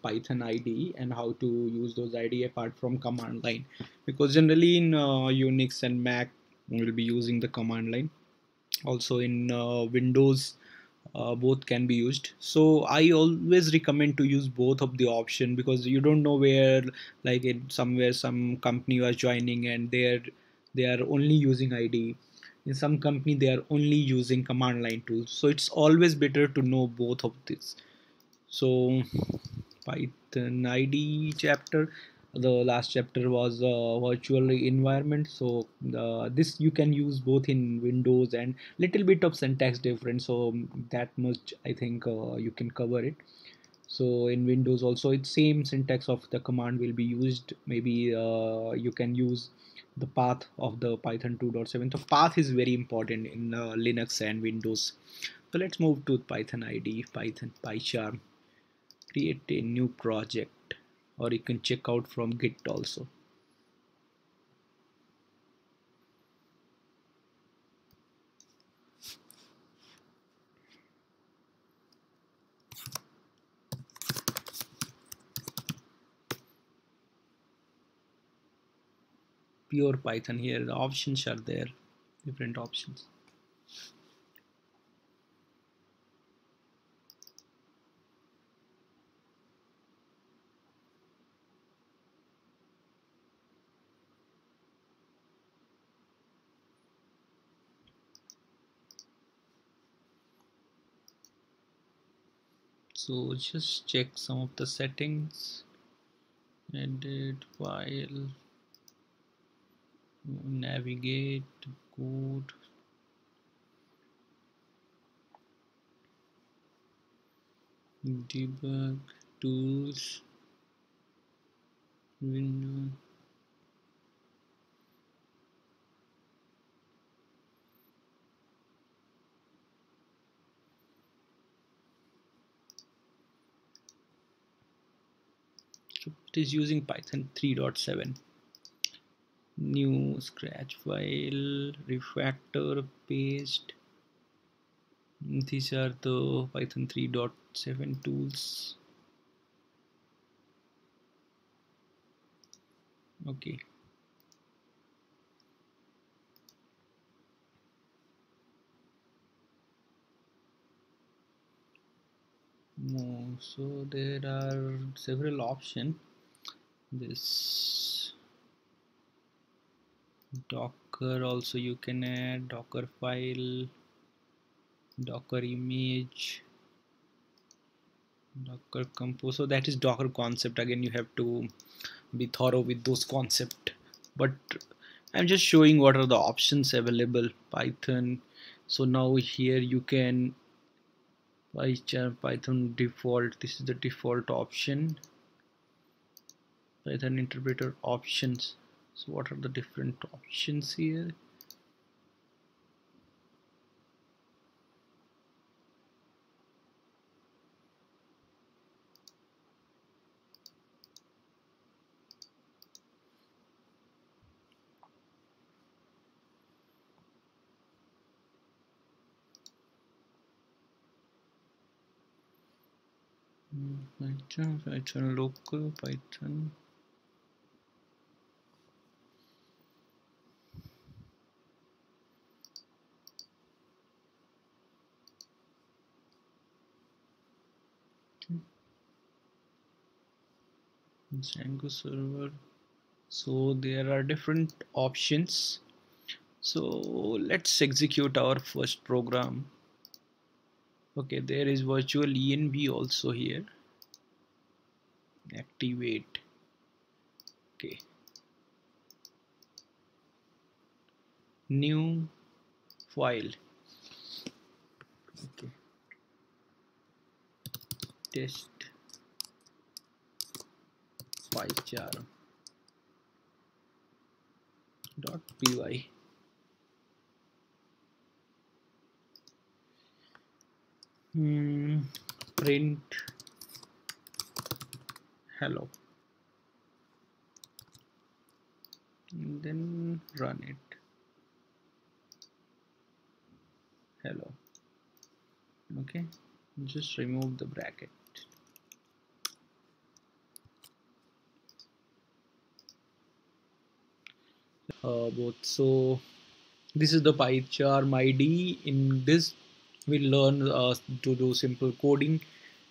Python IDE and how to use those IDE apart from command line, because generally in Unix and Mac we'll be using the command line. Also in Windows both can be used. So I always recommend to use both of the option, because you don't know where, like in somewhere some company you are joining and they are only using IDE. In some company they are only using command line tools, so it's always better to know both of this. So Python IDE chapter, the last chapter was virtual environment. So this you can use both in Windows, and little bit of syntax difference, so that much I think you can cover it. So in Windows also it's same syntax of the command will be used. Maybe you can use the path of the Python 2.7. So path is very important in Linux and Windows. So let's move to Python IDE, Python PyCharm. Create a new project, or you can check out from Git also. Pure Python, here the options are there, different options. So just check some of the settings. Edit file, navigate, code, debug, tools, window. So it is using Python 3.7. New scratch file, refactor, paste. These are the Python 3.7 tools. Okay. So there are several options. This Docker also you can add, Docker file, Docker image, Docker compose. So that is Docker concept. Again, you have to be thorough with those concepts. But I'm just showing what are the options available. Python. So now here you can PyCharm, Python default. This is the default option. Python interpreter options. So what are the different options here? Python local, Python. Django server. So there are different options. So let's execute our first program. Okay, there is virtual env also here. Activate. Okay. New file. Okay. Test PyCharm .py. Print hello, and then run it. Hello. Okay, just remove the bracket. both. So this is the PyCharm IDE. In this, we learn to do simple coding,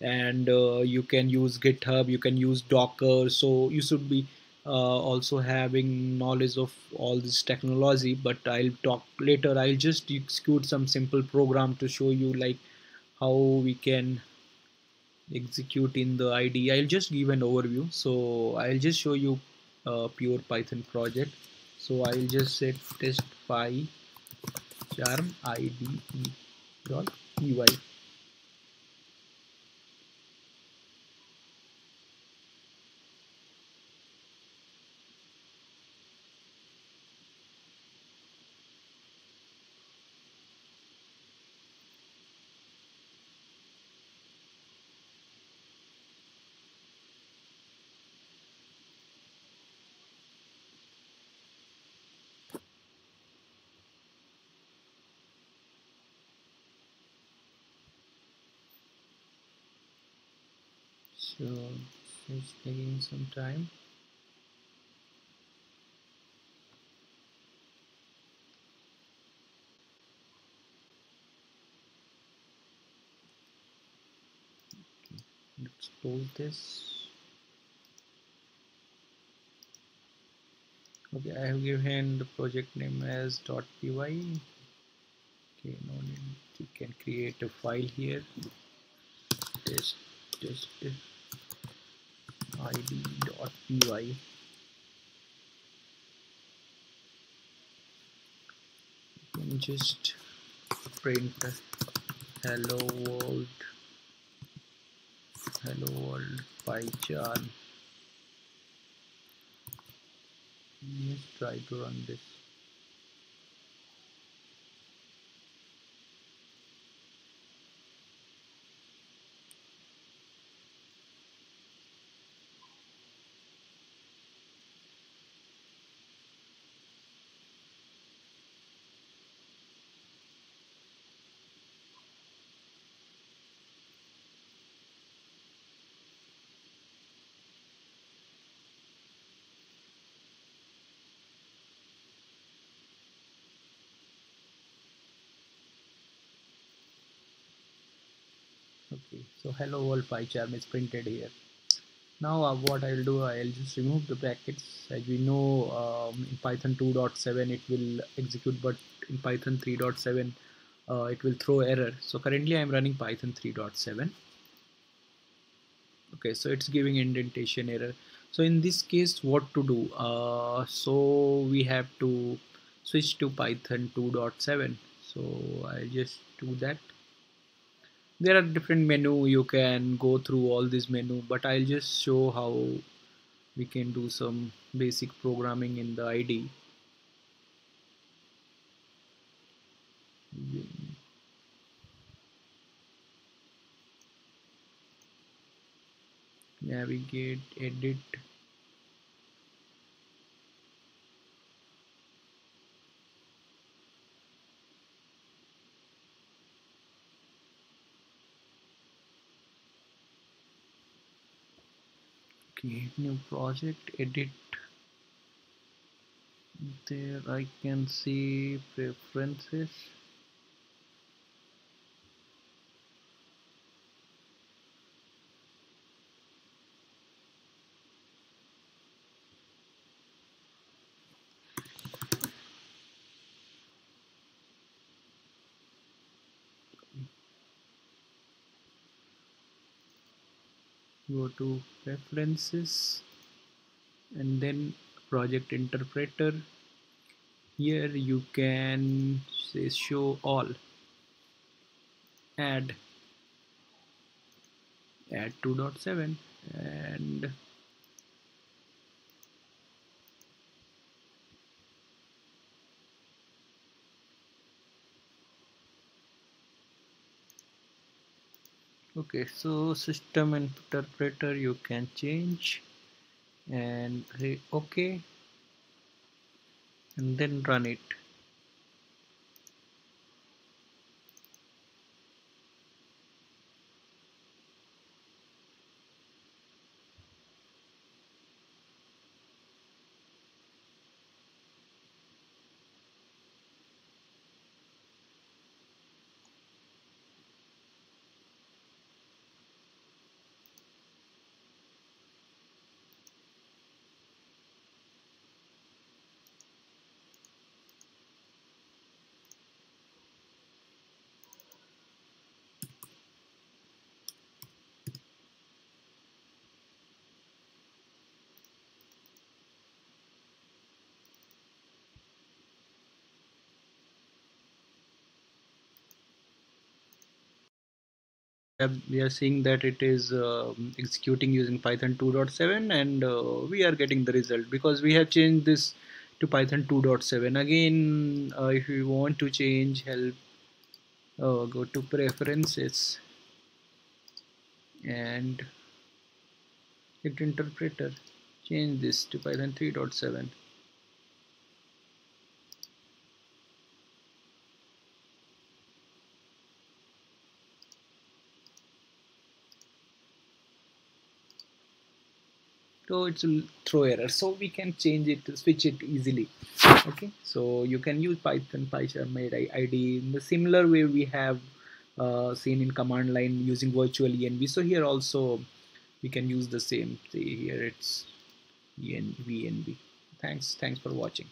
and you can use GitHub, you can use Docker. So you should be also having knowledge of all this technology. But I'll talk later. I'll just execute some simple program to show you like how we can execute in the IDE. I'll just give an overview. So I'll just show you a pure Python project. So I'll just set test PyCharm IDE dot py. So it's taking some time. Let's close this. Okay, I have given the project name as .py. Okay, no need. You can create a file here. Test id.py. And just print hello world, hello world PyCharm. Let's try to run this. Okay, so hello world PyCharm is printed here. Now what I'll do, I'll just remove the brackets. As we know, in Python 2.7 it will execute, but in Python 3.7 it will throw error. So currently I'm running Python 3.7. Okay, so it's giving indentation error. So in this case, what to do? So we have to switch to Python 2.7. So I'll just do that. There are different menu, you can go through all this menu, but I'll just show how we can do some basic programming in the IDE. Navigate, edit. Create new project, edit. There I can see preferences. Go to preferences and then project interpreter. Here you can say show all, add 2.7, and okay, so system interpreter you can change and say okay and then run it. we are seeing that it is executing using Python 2.7, and we are getting the result because we have changed this to Python 2.7. Again, if you want to change help, go to preferences and hit interpreter, change this to Python 3.7. So it's a throw error, so we can change it, switch it easily. Okay, so you can use Python PyCharm IDE in the similar way we have seen in command line using virtual env. So here also we can use the same. See here it's env. Thanks for watching.